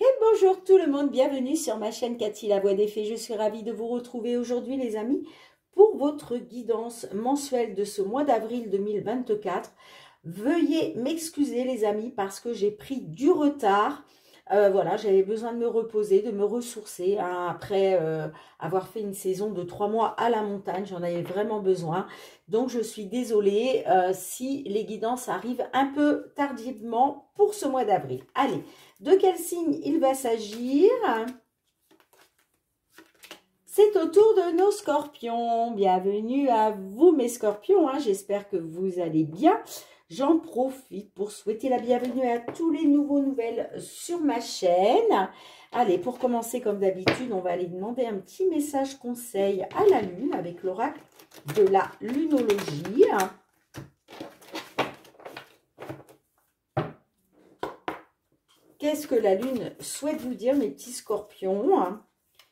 Et bonjour tout le monde, bienvenue sur ma chaîne Cathy la voix des fées. Je suis ravie de vous retrouver aujourd'hui les amis pour votre guidance mensuelle de ce mois d'avril 2024. Veuillez m'excuser les amis parce que j'ai pris du retard. Voilà, j'avais besoin de me reposer, de me ressourcer hein, après avoir fait une saison de 3 mois à la montagne. J'en avais vraiment besoin. Donc, je suis désolée si les guidances arrivent un peu tardivement pour ce mois d'avril. Allez, de quel signe il va s'agir? C'est au tour de nos scorpions. Bienvenue à vous mes scorpions. Hein. J'espère que vous allez bien. J'en profite pour souhaiter la bienvenue à tous les nouvelles sur ma chaîne. Allez, pour commencer, comme d'habitude, on va aller demander un petit message conseil à la Lune avec l'oracle de la lunologie. Qu'est-ce que la Lune souhaite vous dire, mes petits scorpions,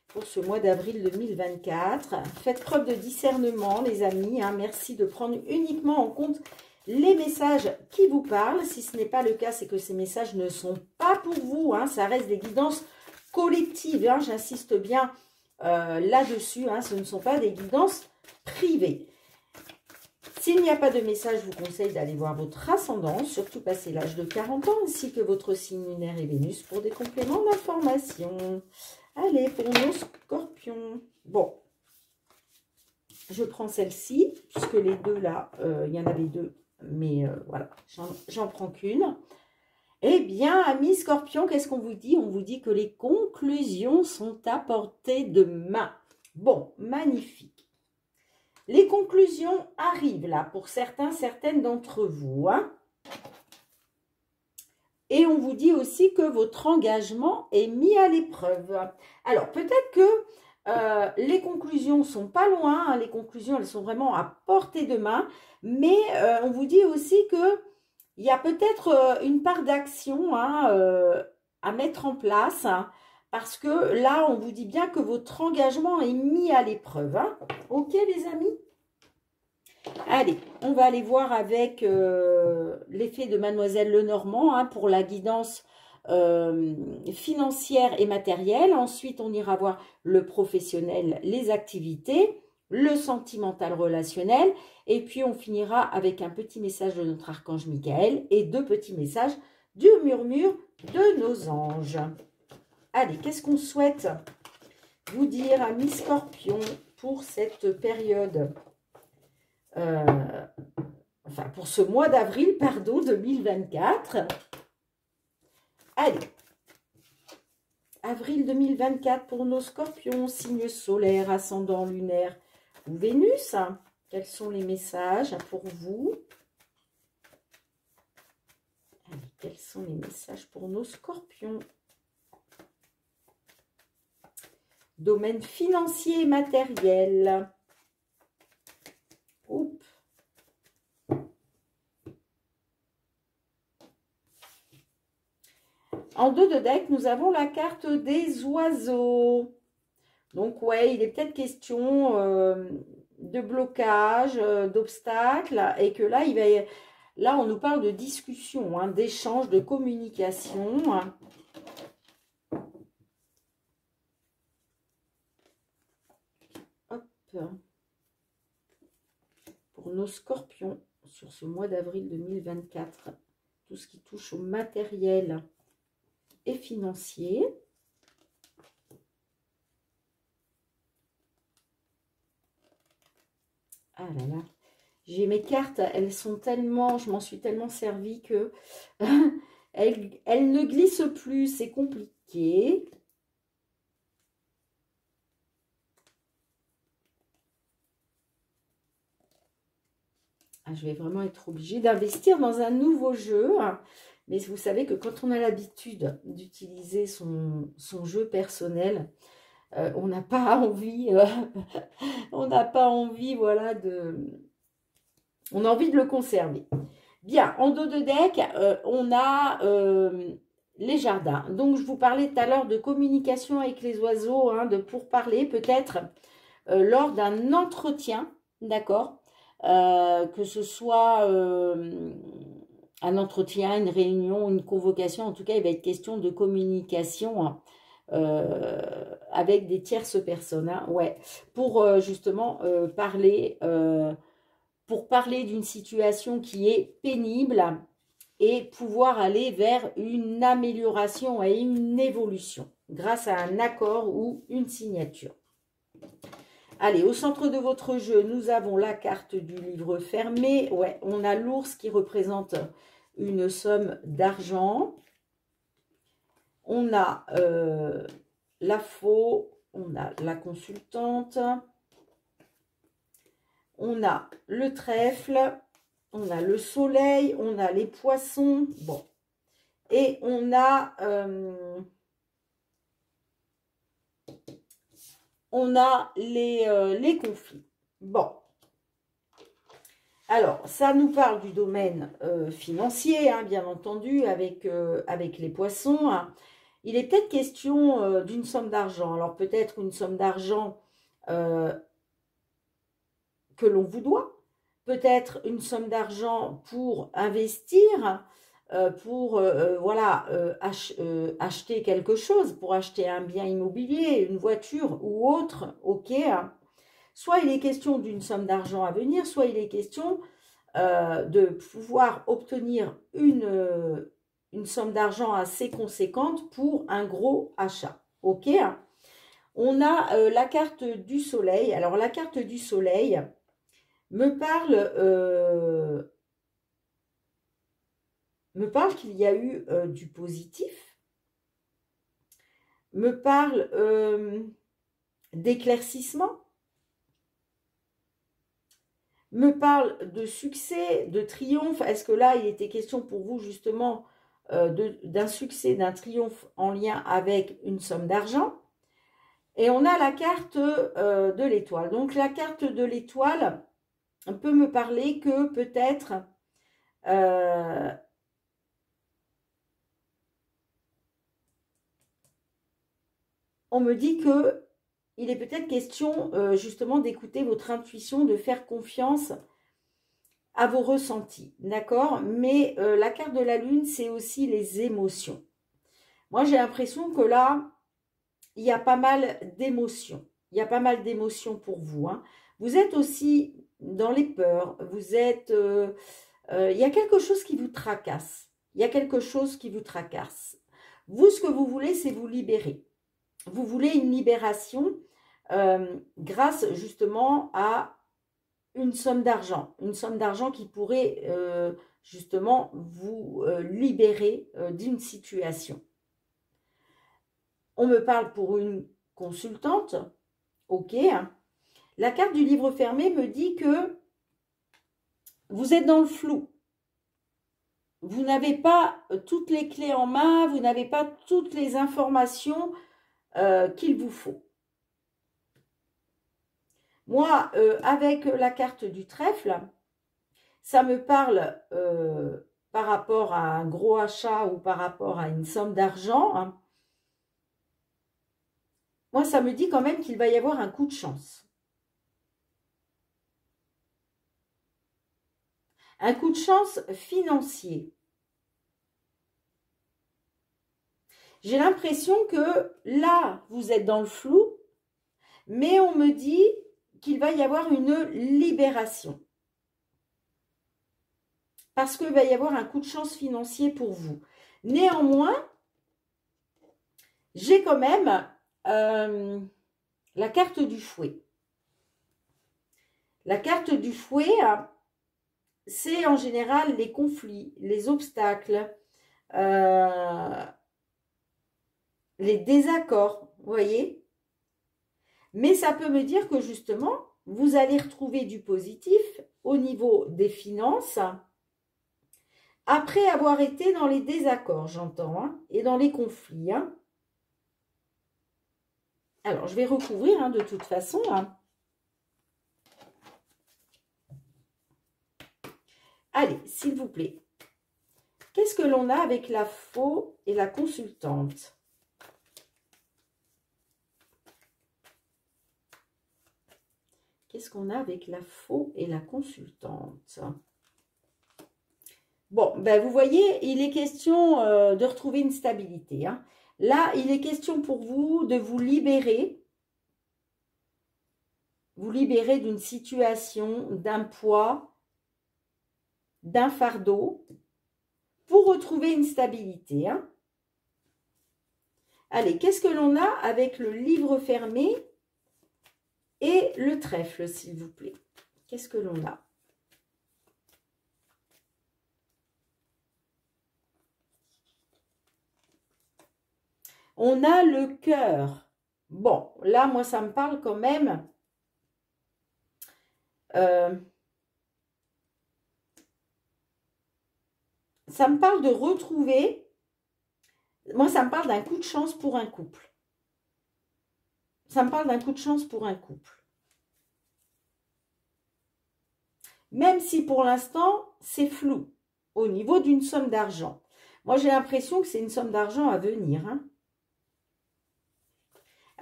pour ce mois d'avril 2024? Faites preuve de discernement, les amis. Merci de prendre uniquement en compte les messages qui vous parlent. Si ce n'est pas le cas, c'est que ces messages ne sont pas pour vous. Ça reste des guidances collectives. J'insiste bien là-dessus. Ce ne sont pas des guidances privées. S'il n'y a pas de message, je vous conseille d'aller voir votre ascendant, surtout passé l'âge de 40 ans, ainsi que votre signe lunaire et Vénus pour des compléments d'information. Allez, pour nos scorpions. Bon, je prends celle-ci, puisque les deux là, il y en avait deux. Mais voilà, j'en prends qu'une. Eh bien, amis scorpions, qu'est-ce qu'on vous dit? On vous dit que les conclusions sont à portée de main. Bon, magnifique. Les conclusions arrivent là pour certaines d'entre vous. Et on vous dit aussi que votre engagement est mis à l'épreuve. Alors, peut-être que les conclusions ne sont pas loin. Les conclusions, elles sont vraiment à portée de main. Mais on vous dit aussi qu'il y a peut-être une part d'action à mettre en place. Parce que là, on vous dit bien que votre engagement est mis à l'épreuve. Ok, les amis? Allez, on va aller voir avec l'effet de Mademoiselle Lenormand pour la guidance financière et matérielle. Ensuite, on ira voir le professionnel, les activités, le sentimental relationnel. Et puis, on finira avec un petit message de notre archange Michael et 2 petits messages du murmure de nos anges. Allez, qu'est-ce qu'on souhaite vous dire, amis scorpions, pour cette période enfin, pour ce mois d'avril, pardon, 2024. Allez, avril 2024 pour nos scorpions, signe solaire, ascendant lunaire ou Vénus. Quels sont les messages pour vous? Allez, quels sont les messages pour nos scorpions? Domaine financier et matériel. Oups. En dos de deck, nous avons la carte des oiseaux. Donc, ouais, il est peut-être question de blocage, d'obstacles. Et que là, là, on nous parle de discussion, d'échange, de communication. Hop. Pour nos scorpions, sur ce mois d'avril 2024, tout ce qui touche au matériel et financier. Ah là là, j'ai mes cartes, elles sont tellement, je m'en suis tellement servie que elles ne glissent plus, c'est compliqué. Je vais vraiment être obligée d'investir dans un nouveau jeu. Mais vous savez que quand on a l'habitude d'utiliser son jeu personnel, on n'a pas envie, voilà, on a envie de le conserver. Bien, en dos de deck, on a les jardins. Donc, je vous parlais tout à l'heure de communication avec les oiseaux, de pourparler peut-être lors d'un entretien, d'accord ? Que ce soit un entretien, une réunion, une convocation. En tout cas, il va être question de communication hein, avec des tierces personnes. Hein, ouais, pour justement parler d'une situation qui est pénible et pouvoir aller vers une amélioration et une évolution grâce à un accord ou une signature. Allez, au centre de votre jeu, nous avons la carte du livre fermé. Ouais, on a l'ours qui représente une somme d'argent. On a la faux, on a la consultante. On a le trèfle, on a le soleil, on a les poissons. Bon, et on a les conflits. Bon. Alors, ça nous parle du domaine financier, hein, bien entendu, avec les poissons. Hein. Il est peut-être question d'une somme d'argent. Alors, peut-être une somme d'argent que l'on vous doit. Peut-être une somme d'argent pour investir, acheter quelque chose, pour acheter un bien immobilier, une voiture ou autre, ok. Hein. Soit il est question d'une somme d'argent à venir, soit il est question de pouvoir obtenir une somme d'argent assez conséquente pour un gros achat. Ok. On a la carte du soleil. Alors la carte du soleil me parle qu'il y a eu du positif, me parle d'éclaircissement, me parle de succès, de triomphe. Est-ce que là, il était question pour vous justement d'un succès, d'un triomphe en lien avec une somme d'argent? Et on a la carte de l'étoile. Donc la carte de l'étoile peut me parler que peut-être on me dit que il est peut-être question justement d'écouter votre intuition, de faire confiance à vos ressentis, d'accord? Mais la carte de la lune, c'est aussi les émotions. Moi, j'ai l'impression que là, il y a pas mal d'émotions. Il y a pas mal d'émotions pour vous. Hein. Vous êtes aussi dans les peurs. Vous êtes... il y a quelque chose qui vous tracasse. Il y a quelque chose qui vous tracasse. Vous, ce que vous voulez, c'est vous libérer. Vous voulez une libération grâce justement à une somme d'argent qui pourrait justement vous libérer d'une situation. On me parle pour une consultante, ok. La carte du livre fermé me dit que vous êtes dans le flou. Vous n'avez pas toutes les clés en main, vous n'avez pas toutes les informations qu'il vous faut. Moi, avec la carte du trèfle, ça me parle par rapport à un gros achat ou par rapport à une somme d'argent. Hein. Moi, ça me dit quand même qu'il va y avoir un coup de chance. Un coup de chance financier. J'ai l'impression que là, vous êtes dans le flou, mais on me dit qu'il va y avoir une libération. Parce qu'il va y avoir un coup de chance financier pour vous. Néanmoins, j'ai quand même la carte du fouet. La carte du fouet, c'est en général les conflits, les obstacles, les désaccords, vous voyez. Mais ça peut me dire que justement, vous allez retrouver du positif au niveau des finances, après avoir été dans les désaccords, j'entends, hein, et dans les conflits. Hein. Alors, je vais recouvrir hein, de toute façon. Hein. Allez, s'il vous plaît. Qu'est-ce que l'on a avec la faux et la consultante? Qu'est-ce qu'on a avec la faux et la consultante? Bon, ben vous voyez, il est question de retrouver une stabilité. Hein. Là, il est question pour vous de vous libérer d'une situation, d'un poids, d'un fardeau, pour retrouver une stabilité. Hein. Allez, qu'est-ce que l'on a avec le livre fermé et le trèfle, s'il vous plaît? Qu'est-ce que l'on a? On a le cœur. Bon, là, moi, ça me parle quand même. Ça me parle de retrouver. Moi, ça me parle d'un coup de chance pour un couple. Ça me parle d'un coup de chance pour un couple. Même si pour l'instant, c'est flou au niveau d'une somme d'argent. Moi, j'ai l'impression que c'est une somme d'argent à venir. Hein.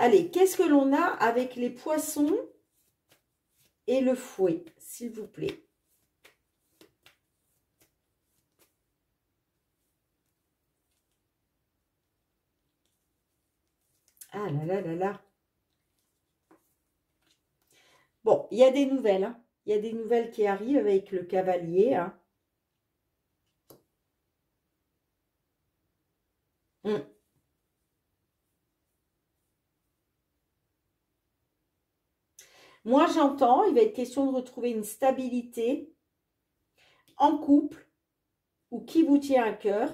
Allez, qu'est-ce que l'on a avec les poissons et le fouet, s'il vous plaît? Ah là là là là. Bon, il y a des nouvelles. Hein. Il y a des nouvelles qui arrivent avec le cavalier. Hein. Moi, j'entends, il va être question de retrouver une stabilité en couple ou qui vous tient à cœur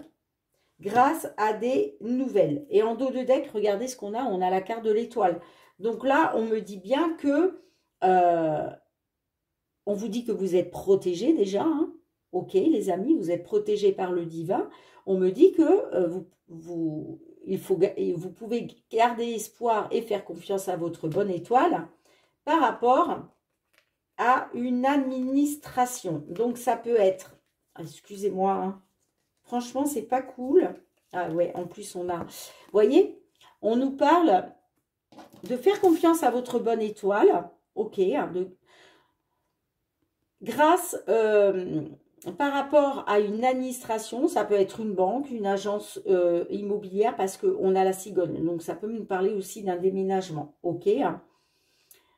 grâce à des nouvelles. Et en dos de deck, regardez ce qu'on a. On a la carte de l'étoile. Donc là, on me dit bien que... on vous dit que vous êtes protégés déjà. Hein. Ok, les amis, vous êtes protégés par le divin. On me dit que vous pouvez garder espoir et faire confiance à votre bonne étoile par rapport à une administration. Donc, ça peut être... Excusez-moi, hein, franchement, c'est pas cool. Ah ouais, en plus, on a... Vous voyez, on nous parle de faire confiance à votre bonne étoile. Ok, hein, grâce... par rapport à une administration, ça peut être une banque, une agence immobilière, parce qu'on a la cigogne. Donc, ça peut nous parler aussi d'un déménagement. Ok, hein.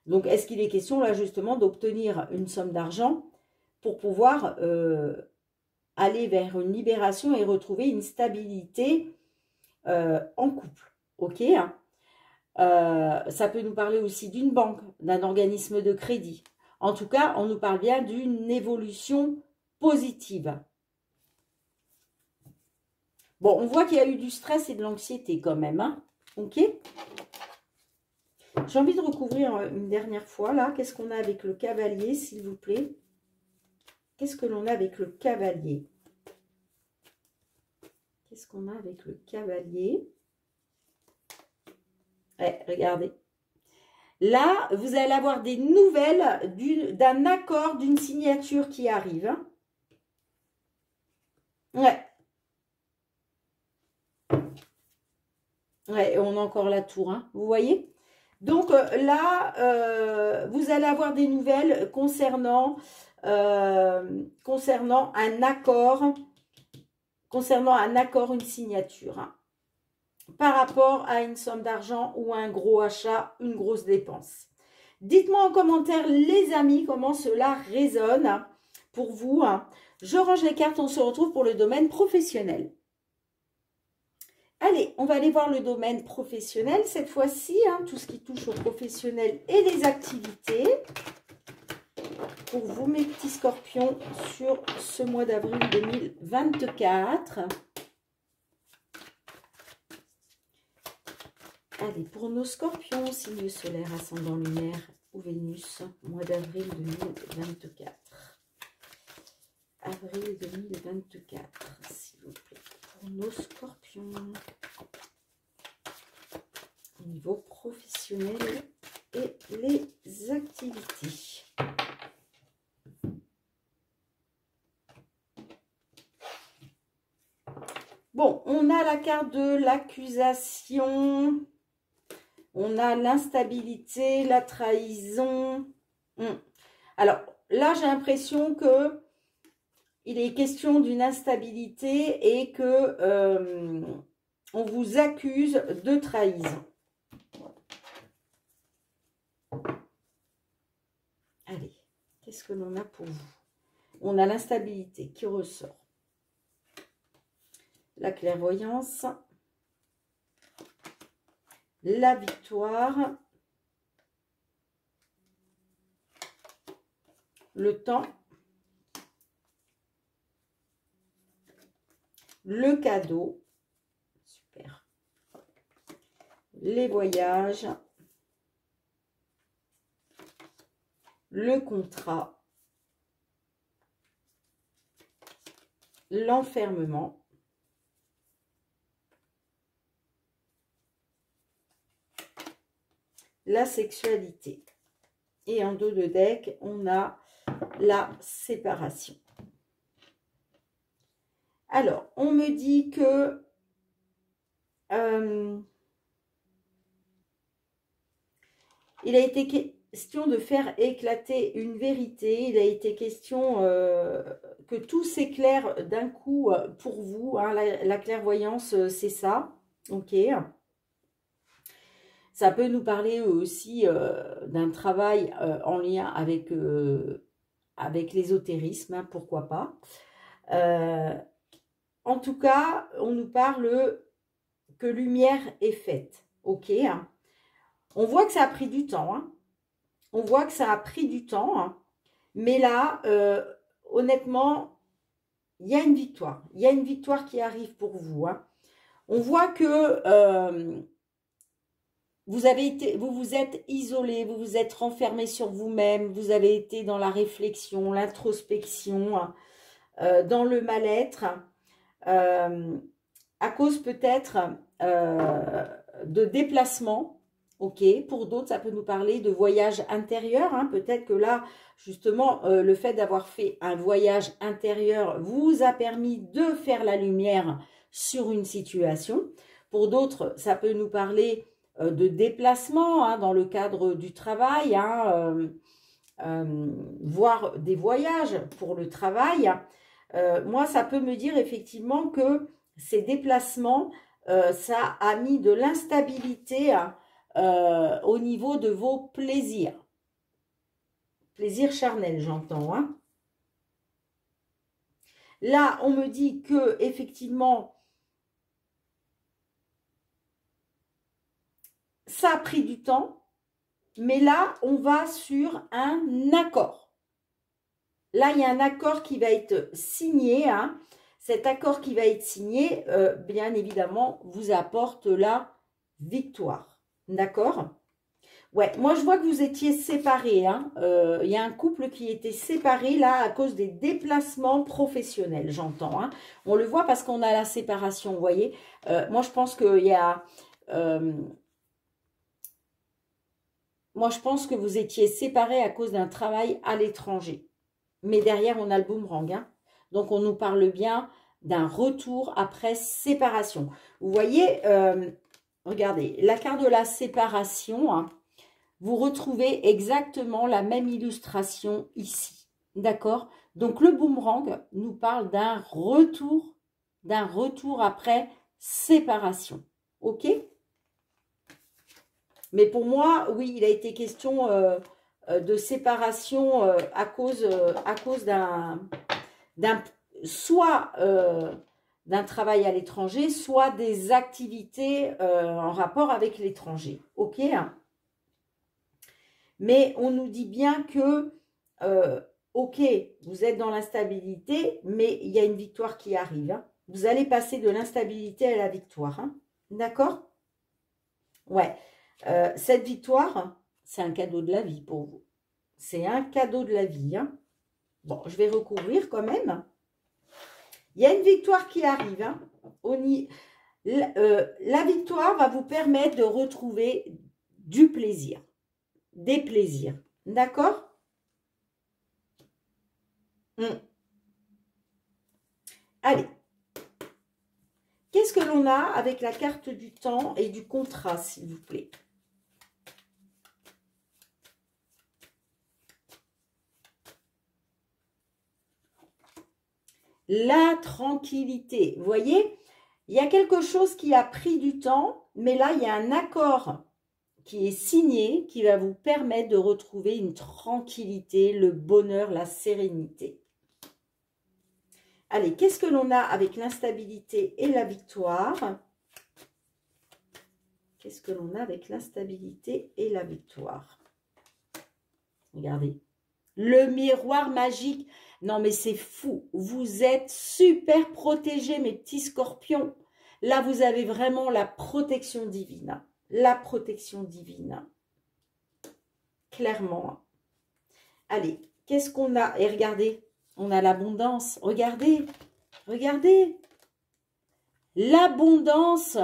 Donc, est-ce qu'il est question, là, justement, d'obtenir une somme d'argent pour pouvoir aller vers une libération et retrouver une stabilité en couple? Ok, hein. Ça peut nous parler aussi d'une banque, d'un organisme de crédit. En tout cas, on nous parle bien d'une évolution positive. Bon, on voit qu'il y a eu du stress et de l'anxiété quand même. Hein. Ok. J'ai envie de recouvrir une dernière fois, là. Qu'est-ce qu'on a avec le cavalier, s'il vous plaît? Qu'est-ce que l'on a avec le cavalier? Qu'est-ce qu'on a avec le cavalier? Ouais, regardez. Là, vous allez avoir des nouvelles d'un accord, d'une signature qui arrive. Hein. Ouais. Ouais, on a encore la tour, hein, vous voyez? Donc là, vous allez avoir des nouvelles concernant un accord, une signature, hein, par rapport à une somme d'argent ou un gros achat, une grosse dépense. Dites-moi en commentaire, les amis, comment cela résonne pour vous. Hein. Je range les cartes, on se retrouve pour le domaine professionnel. Allez, on va aller voir le domaine professionnel cette fois-ci, hein, tout ce qui touche au professionnel et les activités. Pour vous, mes petits scorpions, sur ce mois d'avril 2024. Allez, pour nos scorpions, signe solaire, ascendant lunaire ou Vénus, mois d'avril 2024. Avril 2024, s'il vous plaît. Pour nos scorpions, au niveau professionnel et les activités. Bon, on a la carte de l'accusation, on a l'instabilité, la trahison. Alors, là, j'ai l'impression que il est question d'une instabilité et que on vous accuse de trahison. Allez, qu'est-ce que l'on a pour vous? On a l'instabilité qui ressort. La clairvoyance. La victoire. Le temps. Le cadeau. Super. Les voyages. Le contrat. L'enfermement. La sexualité. Et en dos de deck, on a la séparation. Alors, on me dit que il a été question de faire éclater une vérité. Il a été question que tout s'éclaire d'un coup pour vous. Hein. La clairvoyance, c'est ça. Ok. Ça peut nous parler aussi d'un travail en lien avec, avec l'ésotérisme, hein, pourquoi pas. En tout cas, on nous parle que lumière est faite. Ok. On voit que ça a pris du temps. Hein. On voit que ça a pris du temps. Hein. Mais là, honnêtement, il y a une victoire. Il y a une victoire qui arrive pour vous. Hein. On voit que vous vous êtes isolé, vous vous êtes renfermé sur vous-même, vous avez été dans la réflexion, l'introspection, dans le mal-être, à cause peut-être de déplacement. Ok, pour d'autres, ça peut nous parler de voyage intérieur. Hein. Peut-être que là, justement, le fait d'avoir fait un voyage intérieur vous a permis de faire la lumière sur une situation. Pour d'autres, ça peut nous parler de déplacement hein, dans le cadre du travail, hein, voire des voyages pour le travail. Moi, ça peut me dire effectivement que ces déplacements, ça a mis de l'instabilité au niveau de vos plaisirs. Plaisir charnel, j'entends. Hein. Là, on me dit que effectivement, ça a pris du temps, mais là, on va sur un accord. Là, il y a un accord qui va être signé. Hein. Cet accord qui va être signé, bien évidemment, vous apporte la victoire. D'accord ? Ouais, moi, je vois que vous étiez séparés. Hein. Il y a un couple qui était séparé, là, à cause des déplacements professionnels, j'entends. Hein. On le voit parce qu'on a la séparation, vous voyez. Moi, je pense qu'il y a... moi, je pense que vous étiez séparés à cause d'un travail à l'étranger. Mais derrière, on a le boomerang. Hein. Donc, on nous parle bien d'un retour après séparation. Vous voyez, regardez, la carte de la séparation, hein, vous retrouvez exactement la même illustration ici. D'accord? Donc, le boomerang nous parle d'un retour après séparation. OK? Mais pour moi, oui, il a été question de séparation à cause soit d'un travail à l'étranger, soit des activités en rapport avec l'étranger. Ok, hein. Mais on nous dit bien que, ok, vous êtes dans l'instabilité, mais il y a une victoire qui arrive. Hein. Vous allez passer de l'instabilité à la victoire. Hein. D'accord? Ouais. Cette victoire, c'est un cadeau de la vie pour vous. C'est un cadeau de la vie. Hein. Bon, je vais recouvrir quand même. Il y a une victoire qui arrive. Hein. La victoire va vous permettre de retrouver du plaisir, des plaisirs. D'accord? Allez. Qu'est-ce que l'on a avec la carte du temps et du contrat, s'il vous plaît? La tranquillité. Vous voyez, il y a quelque chose qui a pris du temps, mais là, il y a un accord qui est signé, qui va vous permettre de retrouver une tranquillité, le bonheur, la sérénité. Allez, qu'est-ce que l'on a avec l'instabilité et la victoire? Qu'est-ce que l'on a avec l'instabilité et la victoire? Regardez. Le miroir magique. Non, mais c'est fou. Vous êtes super protégés, mes petits scorpions. Là, vous avez vraiment la protection divine. La protection divine. Clairement. Allez, qu'est-ce qu'on a? Et regardez, on a l'abondance. Regardez, regardez. L'abondance.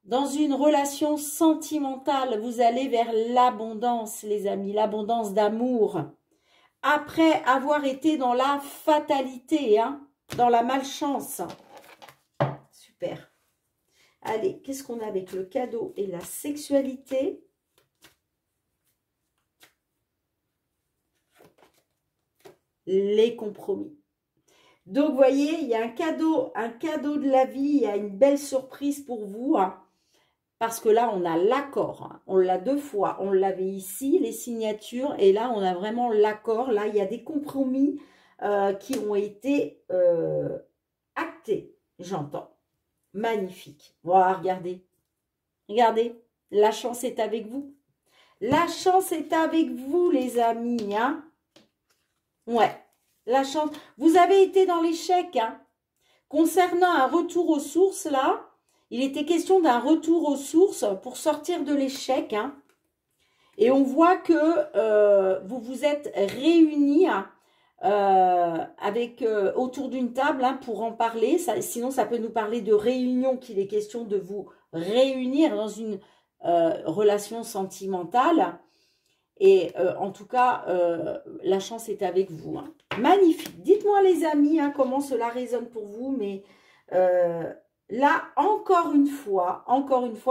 Dans une relation sentimentale, vous allez vers l'abondance, les amis. L'abondance d'amour. Après avoir été dans la fatalité, hein, dans la malchance. Super. Allez, qu'est-ce qu'on a avec le cadeau et la sexualité? Les compromis. Donc, vous voyez, il y a un cadeau de la vie, il y a une belle surprise pour vous, hein, parce que là, on a l'accord. Hein, on l'a 2 fois. On l'avait ici, les signatures, et là, on a vraiment l'accord. Là, il y a des compromis qui ont été actés, j'entends. Magnifique. Voilà, regardez. Regardez, la chance est avec vous. La chance est avec vous, les amis. Hein. Ouais, la chance. Vous avez été dans l'échec. Hein. Concernant un retour aux sources, là, il était question d'un retour aux sources pour sortir de l'échec. Hein. Et on voit que vous vous êtes réunis autour d'une table hein, pour en parler. Sinon, ça peut nous parler de réunion, qu'il est question de vous réunir dans une relation sentimentale. Et en tout cas, la chance est avec vous. Hein. Magnifique. Dites-moi les amis hein, comment cela résonne pour vous. Mais là, encore une fois,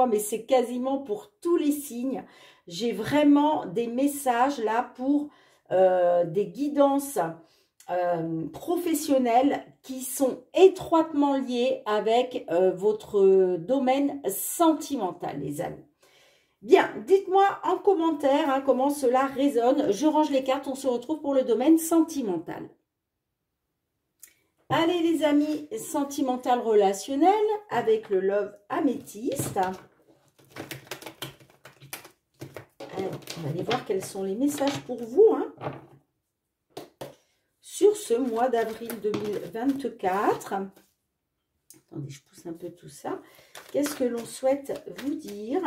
mais c'est quasiment pour tous les signes. J'ai vraiment des messages là pour des guidances professionnelles qui sont étroitement liées avec votre domaine sentimental, les amis. Bien, dites-moi en commentaire hein, comment cela résonne. Je range les cartes, on se retrouve pour le domaine sentimental. Allez les amis, sentimental relationnel avec le Love Améthyste. Alors, on va aller voir quels sont les messages pour vous. Hein, sur ce mois d'avril 2024. Attendez, je pousse un peu tout ça. Qu'est-ce que l'on souhaite vous dire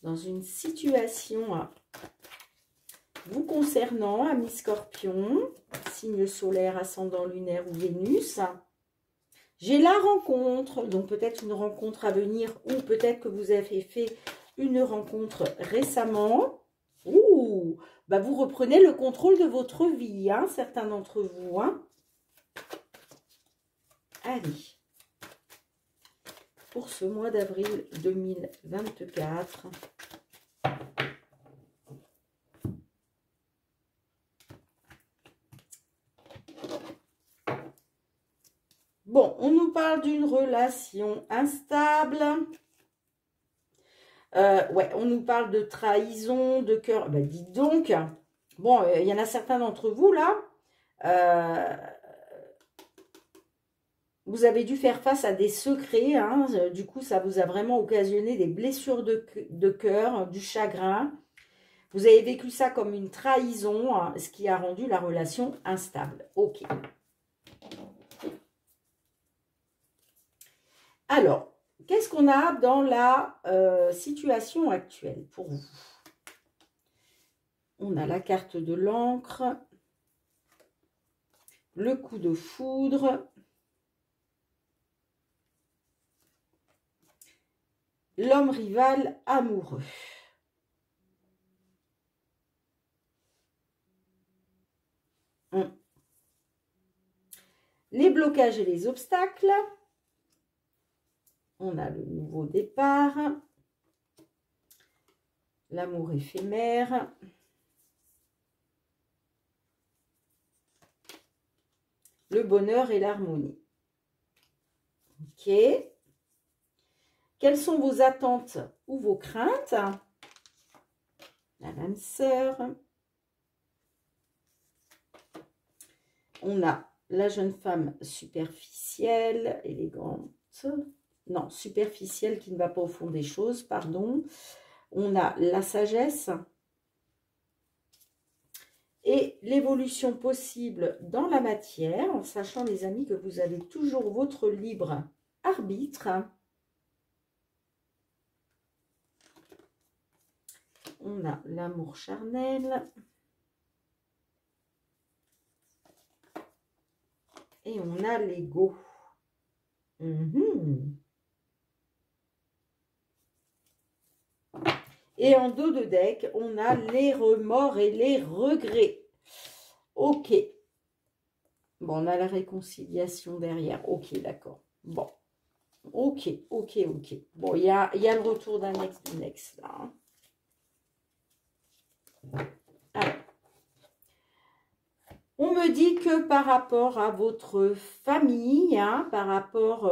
dans une situation vous concernant, amis scorpion, signe solaire, ascendant lunaire ou Vénus? J'ai la rencontre, donc peut-être une rencontre à venir ou peut-être que vous avez fait une rencontre récemment. Ouh, bah vous reprenez le contrôle de votre vie, hein, certains d'entre vous. Hein. Allez, pour ce mois d'avril 2024. Bon, on nous parle d'une relation instable. Ouais, on nous parle de trahison, de cœur. Ben, dites donc. Bon, il y en a certains d'entre vous, là. Vous avez dû faire face à des secrets. Hein, du coup, ça vous a vraiment occasionné des blessures de cœur, du chagrin. Vous avez vécu ça comme une trahison, hein, ce qui a rendu la relation instable. Ok. Alors, qu'est-ce qu'on a dans la situation actuelle pour vous? On a la carte de l'encre, le coup de foudre, l'homme rival amoureux. Les blocages et les obstacles. On a le nouveau départ, l'amour éphémère, le bonheur et l'harmonie. Ok. Quelles sont vos attentes ou vos craintes? La même sœur. On a la jeune femme superficielle, élégante. Non, superficielle qui ne va pas au fond des choses, pardon. On a la sagesse. Et l'évolution possible dans la matière, en sachant, les amis, que vous avez toujours votre libre arbitre. On a l'amour charnel. Et on a l'ego. Et en dos de deck, on a les remords et les regrets. Ok. Bon, on a la réconciliation derrière. Ok, d'accord. Bon. Ok. Bon, il y a le retour d'un ex d'une ex là. Hein. Alors. On me dit que par rapport à votre famille, hein, par rapport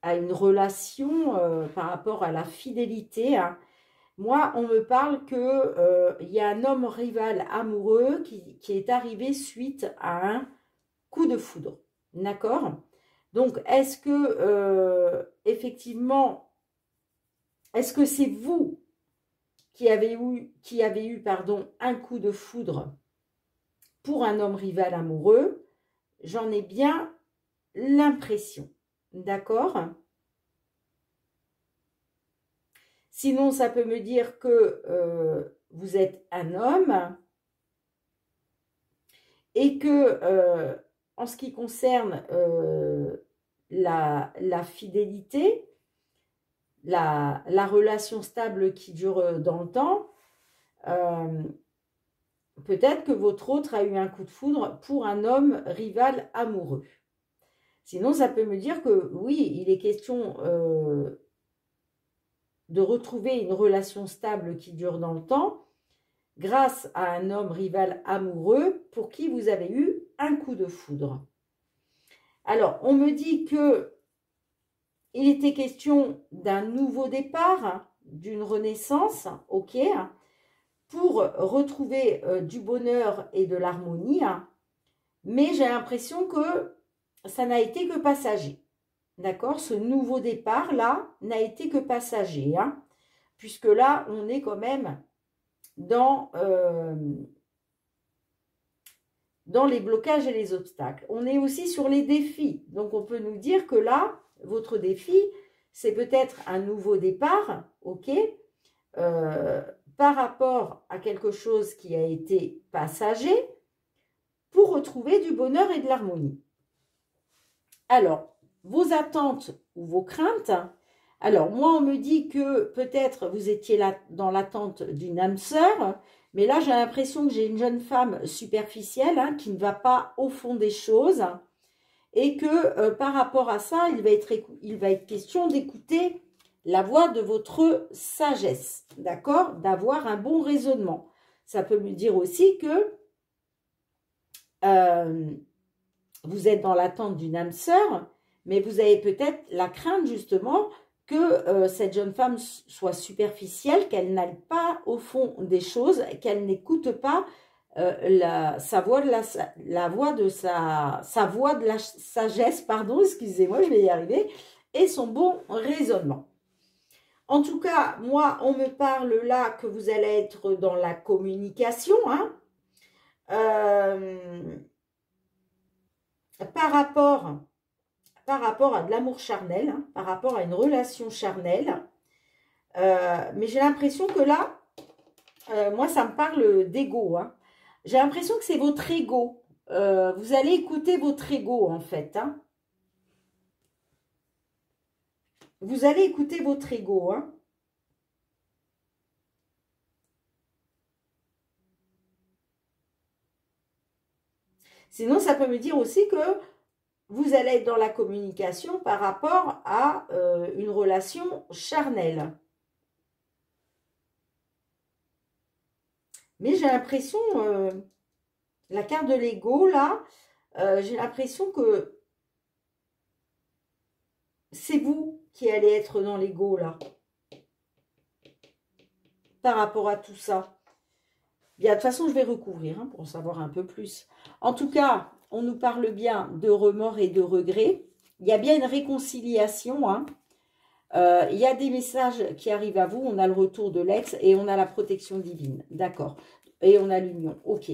à une relation, par rapport à la fidélité, hein, moi, on me parle que y a un homme rival amoureux qui est arrivé suite à un coup de foudre. D'accord? Donc, est-ce que, effectivement, est-ce que c'est vous qui avez eu un coup de foudre pour un homme rival amoureux? J'en ai bien l'impression. D'accord? Sinon, ça peut me dire que vous êtes un homme et que, en ce qui concerne la fidélité, la relation stable qui dure dans le temps, peut-être que votre autre a eu un coup de foudre pour un homme rival amoureux. Sinon, ça peut me dire que oui, il est question de retrouver une relation stable qui dure dans le temps grâce à un homme rival amoureux pour qui vous avez eu un coup de foudre. Alors, on me dit que il était question d'un nouveau départ, d'une renaissance, ok, pour retrouver du bonheur et de l'harmonie, mais j'ai l'impression que ça n'a été que passager. D'accord? Ce nouveau départ-là n'a été que passager, hein, puisque là, on est quand même dans les blocages et les obstacles. On est aussi sur les défis. Donc, on peut nous dire que là, votre défi, c'est peut-être un nouveau départ, ok, par rapport à quelque chose qui a été passager pour retrouver du bonheur et de l'harmonie. Alors, vos attentes ou vos craintes. Alors, moi, on me dit que peut-être vous étiez là dans l'attente d'une âme sœur, mais là, j'ai l'impression que j'ai une jeune femme superficielle, hein, qui ne va pas au fond des choses, et que par rapport à ça, il va être question d'écouter la voix de votre sagesse, d'accord? D'avoir un bon raisonnement. Ça peut me dire aussi que vous êtes dans l'attente d'une âme sœur, mais vous avez peut-être la crainte justement que cette jeune femme soit superficielle, qu'elle n'aille pas au fond des choses, qu'elle n'écoute pas sa voix de la sagesse, pardon, excusez-moi, je vais y arriver, et son bon raisonnement. En tout cas, moi, on me parle là que vous allez être dans la communication, hein, par rapport à de l'amour charnel, hein, par rapport à une relation charnelle. Mais j'ai l'impression que là, moi, ça me parle d'ego. Hein. J'ai l'impression que c'est votre ego. Vous allez écouter votre ego, en fait. Hein. Vous allez écouter votre ego. Hein. Sinon, ça peut me dire aussi que vous allez être dans la communication par rapport à une relation charnelle. Mais j'ai l'impression, la carte de l'ego, là, j'ai l'impression que c'est vous qui allez être dans l'ego, là. Par rapport à tout ça. Bien, de toute façon, je vais recouvrir pour en savoir un peu plus. En tout cas, on nous parle bien de remords et de regrets. Il y a bien une réconciliation. Il y a des messages qui arrivent à vous. On a le retour de l'ex et on a la protection divine. D'accord. Et on a l'union. Ok.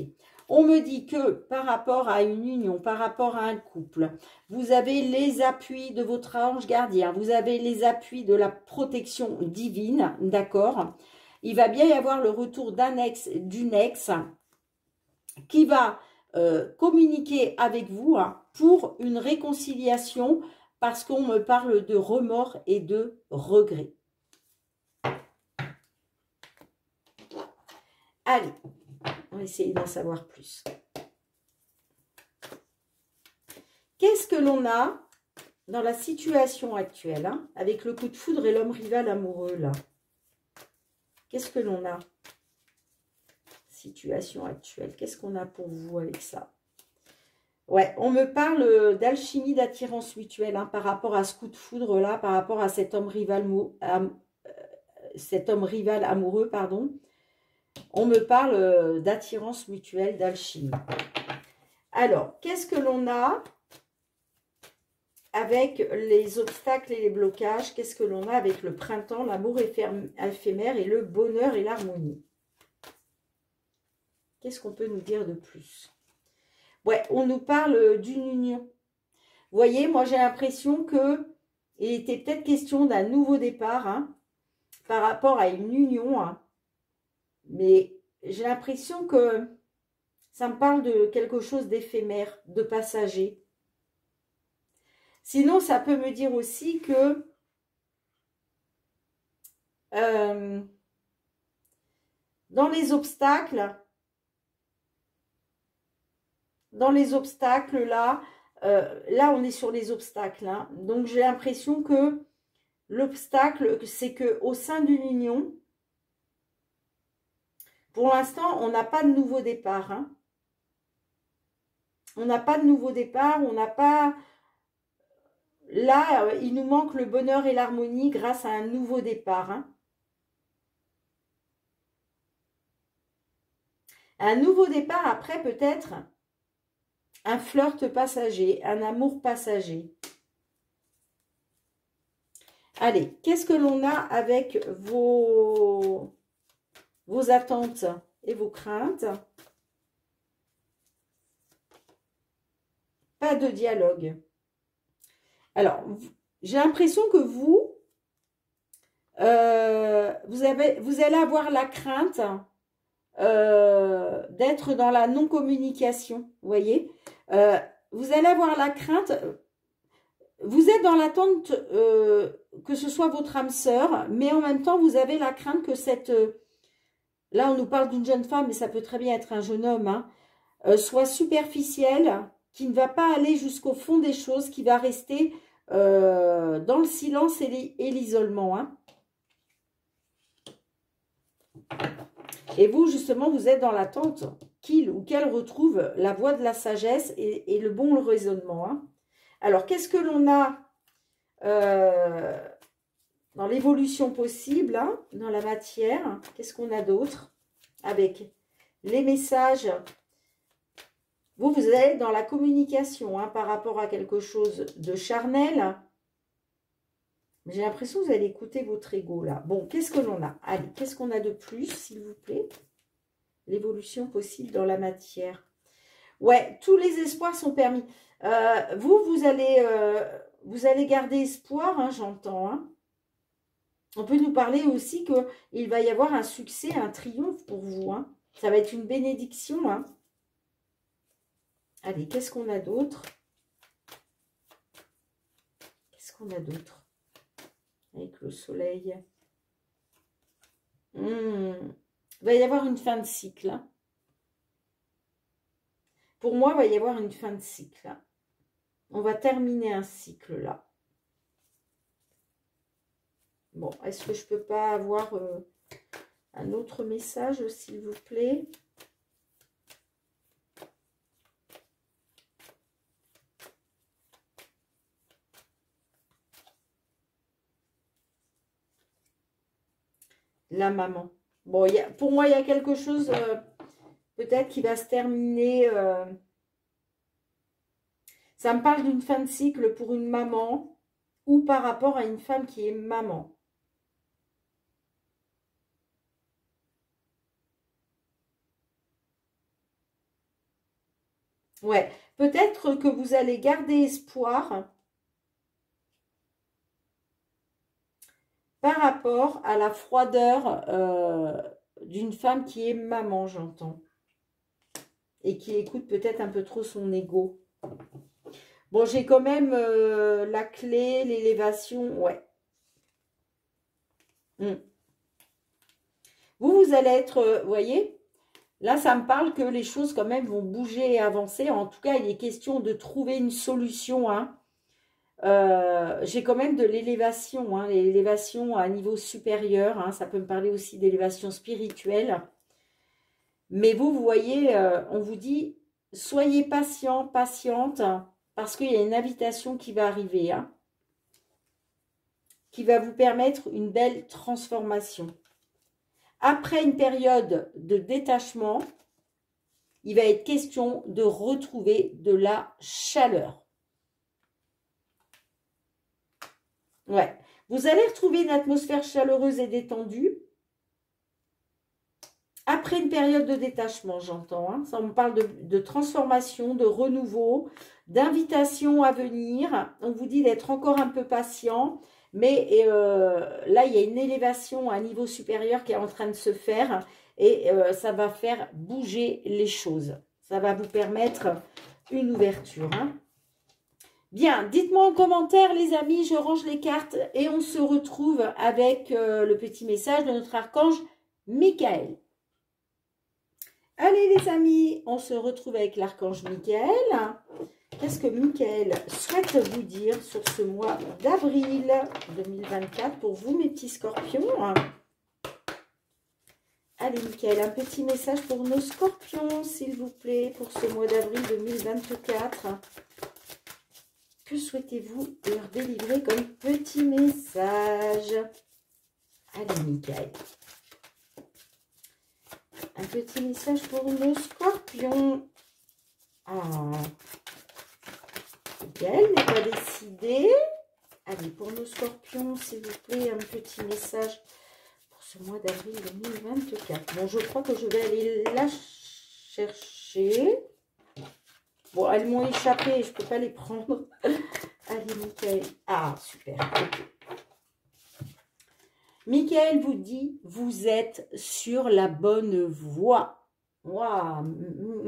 On me dit que par rapport à une union, par rapport à un couple, vous avez les appuis de votre ange gardien. Vous avez les appuis de la protection divine. D'accord. Il va bien y avoir le retour d'un ex, d'une ex qui va communiquer avec vous pour une réconciliation parce qu'on me parle de remords et de regrets. Allez, on va essayer d'en savoir plus. Qu'est-ce que l'on a dans la situation actuelle avec le coup de foudre et l'homme rival amoureux là? Qu'est-ce que l'on a? Situation actuelle. Qu'est-ce qu'on a pour vous avec ça? Ouais, on me parle d'alchimie, d'attirance mutuelle par rapport à ce coup de foudre là, par rapport à cet homme rival, amoureux, pardon. On me parle d'attirance mutuelle, d'alchimie. Alors, qu'est-ce que l'on a avec les obstacles et les blocages? Qu'est-ce que l'on a avec le printemps, l'amour éphémère et le bonheur et l'harmonie? Qu'est-ce qu'on peut nous dire de plus? Ouais, on nous parle d'une union. Vous voyez, moi j'ai l'impression que il était peut-être question d'un nouveau départ par rapport à une union. Mais j'ai l'impression que ça me parle de quelque chose d'éphémère, de passager. Sinon, ça peut me dire aussi que dans les obstacles là, là on est sur les obstacles. Donc j'ai l'impression que l'obstacle, c'est qu'au sein d'une union, pour l'instant, on n'a pas de nouveau départ. On n'a pas de nouveau départ, on n'a pas... Là, il nous manque le bonheur et l'harmonie grâce à un nouveau départ. Un nouveau départ, après peut-être un flirt passager, un amour passager. Allez, qu'est-ce que l'on a avec vos attentes et vos craintes? Pas de dialogue. Alors, j'ai l'impression que vous allez avoir la crainte d'être dans la non-communication, vous voyez. Vous allez avoir la crainte, vous êtes dans l'attente que ce soit votre âme sœur, mais en même temps, vous avez la crainte que cette... là, on nous parle d'une jeune femme, mais ça peut très bien être un jeune homme, soit superficielle, qui ne va pas aller jusqu'au fond des choses, qui va rester dans le silence et l'isolement. Et vous, justement, vous êtes dans l'attente qu'il ou qu'elle retrouve la voie de la sagesse et le bon raisonnement. Alors, qu'est-ce que l'on a dans l'évolution possible, dans la matière? Qu'est-ce qu'on a d'autre avec les messages? Vous êtes dans la communication par rapport à quelque chose de charnel. J'ai l'impression que vous allez écouter votre ego là. Bon, qu'est-ce que l'on a? Allez, qu'est-ce qu'on a de plus, s'il vous plaît? L'évolution possible dans la matière. Ouais, tous les espoirs sont permis. Vous allez garder espoir, j'entends. On peut nous parler aussi qu'il va y avoir un succès, un triomphe pour vous. Ça va être une bénédiction. Allez, qu'est-ce qu'on a d'autre? Qu'est-ce qu'on a d'autre? Avec le soleil. Il va y avoir une fin de cycle. Pour moi, il va y avoir une fin de cycle. On va terminer un cycle là. Bon, est-ce que je ne peux pas avoir un autre message, s'il vous plaît? la maman. Bon, pour moi, il y a quelque chose, peut-être, qui va se terminer. Ça me parle d'une fin de cycle pour une maman ou par rapport à une femme qui est maman. Ouais, peut-être que vous allez garder espoir par rapport à la froideur d'une femme qui est maman, j'entends. Et qui écoute peut-être un peu trop son ego. Bon, j'ai quand même la clé, l'élévation, ouais. Vous allez être, vous voyez, là, ça me parle que les choses quand même vont bouger et avancer. En tout cas, il est question de trouver une solution, hein. J'ai quand même de l'élévation, hein, l'élévation à un niveau supérieur, hein, ça peut me parler aussi d'élévation spirituelle. Mais vous voyez, on vous dit, soyez patient, patiente, parce qu'il y a une invitation qui va arriver, hein, qui va vous permettre une belle transformation. Après une période de détachement, il va être question de retrouver de la chaleur. Ouais, vous allez retrouver une atmosphère chaleureuse et détendue. Après une période de détachement, j'entends. Hein, ça me parle de transformation, de renouveau, d'invitation à venir. On vous dit d'être encore un peu patient. Mais là, il y a une élévation à un niveau supérieur qui est en train de se faire. Et ça va faire bouger les choses. Ça va vous permettre une ouverture. Hein. Bien, dites-moi en commentaire les amis, je range les cartes et on se retrouve avec le petit message de notre archange Michael. Allez les amis, on se retrouve avec l'archange Michael. Qu'est-ce que Michael souhaite vous dire sur ce mois d'avril 2024 pour vous mes petits scorpions? Allez Michael, un petit message pour nos scorpions s'il vous plaît pour ce mois d'avril 2024. Que souhaitez-vous leur délivrer comme petit message? Allez, Michael. Un petit message pour nos scorpions. Ah. Michael n'est pas décidé. Allez, pour nos scorpions, s'il vous plaît, un petit message pour ce mois d'avril 2024. Bon, je crois que je vais aller la chercher. Bon, elles m'ont échappé, je ne peux pas les prendre. Allez, Michael. Ah, super. Okay. Michael vous dit, vous êtes sur la bonne voie. Waouh,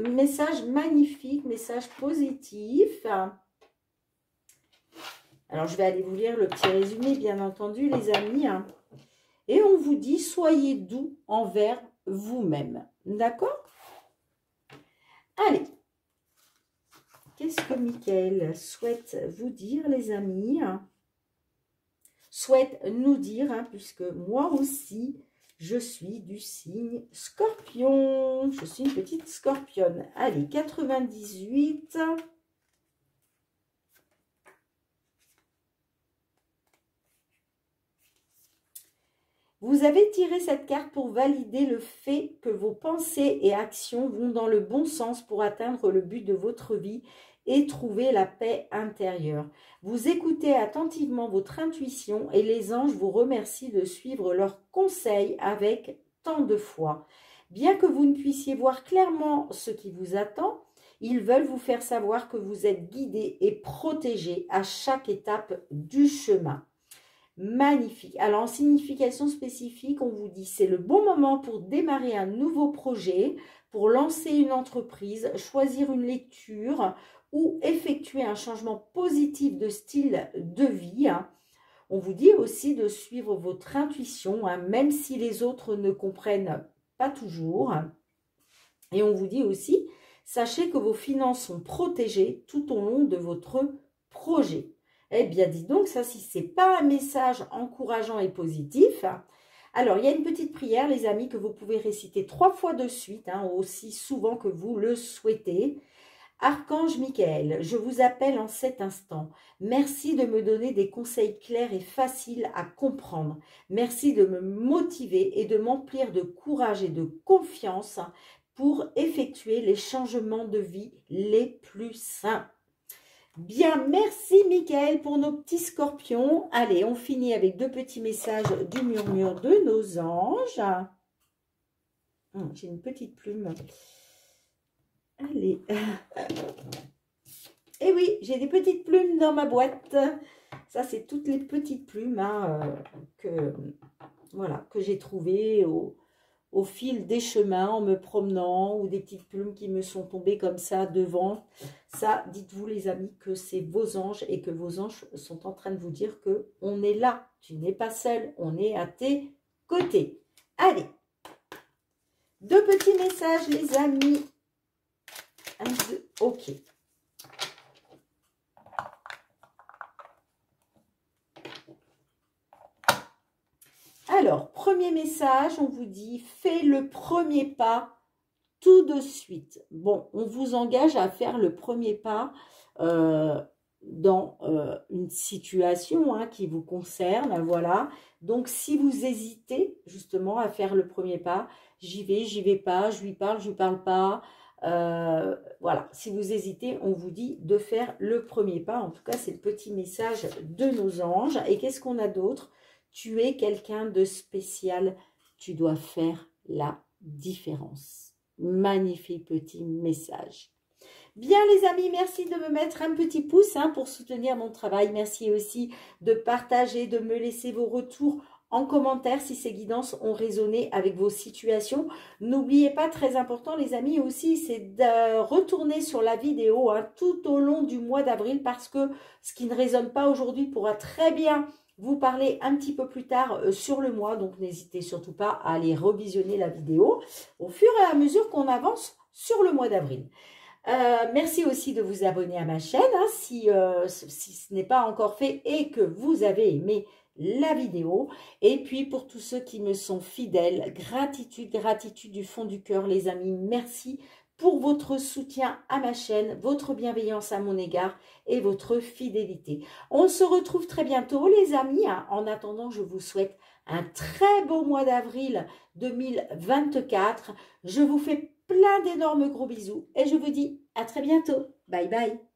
message magnifique, message positif. Alors, je vais aller vous lire le petit résumé, bien entendu, les amis. Et on vous dit, soyez doux envers vous-même. D'accord? Allez. Qu'est-ce que Michael souhaite vous dire, les amis? Souhaite nous dire, hein, puisque moi aussi, je suis du signe Scorpion. Je suis une petite scorpionne. Allez, 98. Vous avez tiré cette carte pour valider le fait que vos pensées et actions vont dans le bon sens pour atteindre le but de votre vie et trouver la paix intérieure. Vous écoutez attentivement votre intuition et les anges vous remercient de suivre leurs conseils avec tant de foi. Bien que vous ne puissiez voir clairement ce qui vous attend, ils veulent vous faire savoir que vous êtes guidé et protégé à chaque étape du chemin. Magnifique. Alors, en signification spécifique, on vous dit c'est le bon moment pour démarrer un nouveau projet, pour lancer une entreprise, choisir une lecture ou effectuer un changement positif de style de vie. On vous dit aussi de suivre votre intuition, même si les autres ne comprennent pas toujours. Et on vous dit aussi, sachez que vos finances sont protégées tout au long de votre projet. Eh bien, dis donc, ça, si ce n'est pas un message encourageant et positif. Alors, il y a une petite prière, les amis, que vous pouvez réciter 3 fois de suite, aussi souvent que vous le souhaitez. Archange Michael, je vous appelle en cet instant. Merci de me donner des conseils clairs et faciles à comprendre. Merci de me motiver et de m'emplir de courage et de confiance pour effectuer les changements de vie les plus sains. Bien, merci Michael pour nos petits scorpions. Allez, on finit avec 2 petits messages du murmure de nos anges. J'ai une petite plume. Allez. Et oui, j'ai des petites plumes dans ma boîte. Ça, c'est toutes les petites plumes que j'ai trouvées au fil des chemins en me promenant, ou des petites plumes qui me sont tombées comme ça devant. Ça, dites-vous les amis que c'est vos anges et que vos anges sont en train de vous dire que on est là. Tu n'es pas seul, on est à tes côtés. Allez, 2 petits messages les amis. 1, 2, ok. Alors, premier message, on vous dit, fais le premier pas tout de suite. Bon, on vous engage à faire le premier pas dans une situation qui vous concerne, voilà. Donc, si vous hésitez justement à faire le premier pas, j'y vais pas, je lui parle pas, voilà. Si vous hésitez, on vous dit de faire le premier pas. En tout cas, c'est le petit message de nos anges. Et qu'est-ce qu'on a d'autre? Tu es quelqu'un de spécial, tu dois faire la différence. Magnifique petit message. Bien les amis, merci de me mettre un petit pouce pour soutenir mon travail. Merci aussi de partager, de me laisser vos retours en commentaire si ces guidances ont résonné avec vos situations. N'oubliez pas, très important les amis aussi, c'est de retourner sur la vidéo tout au long du mois d'avril, parce que ce qui ne résonne pas aujourd'hui pourra très bien vous parler un petit peu plus tard sur le mois. Donc n'hésitez surtout pas à aller revisionner la vidéo au fur et à mesure qu'on avance sur le mois d'avril. Merci aussi de vous abonner à ma chaîne si ce n'est pas encore fait et que vous avez aimé la vidéo. Et puis pour tous ceux qui me sont fidèles, gratitude du fond du cœur les amis, merci pour votre soutien à ma chaîne, votre bienveillance à mon égard et votre fidélité. On se retrouve très bientôt les amis. En attendant, je vous souhaite un très beau mois d'avril 2024. Je vous fais plein d'énormes gros bisous et je vous dis à très bientôt. Bye bye.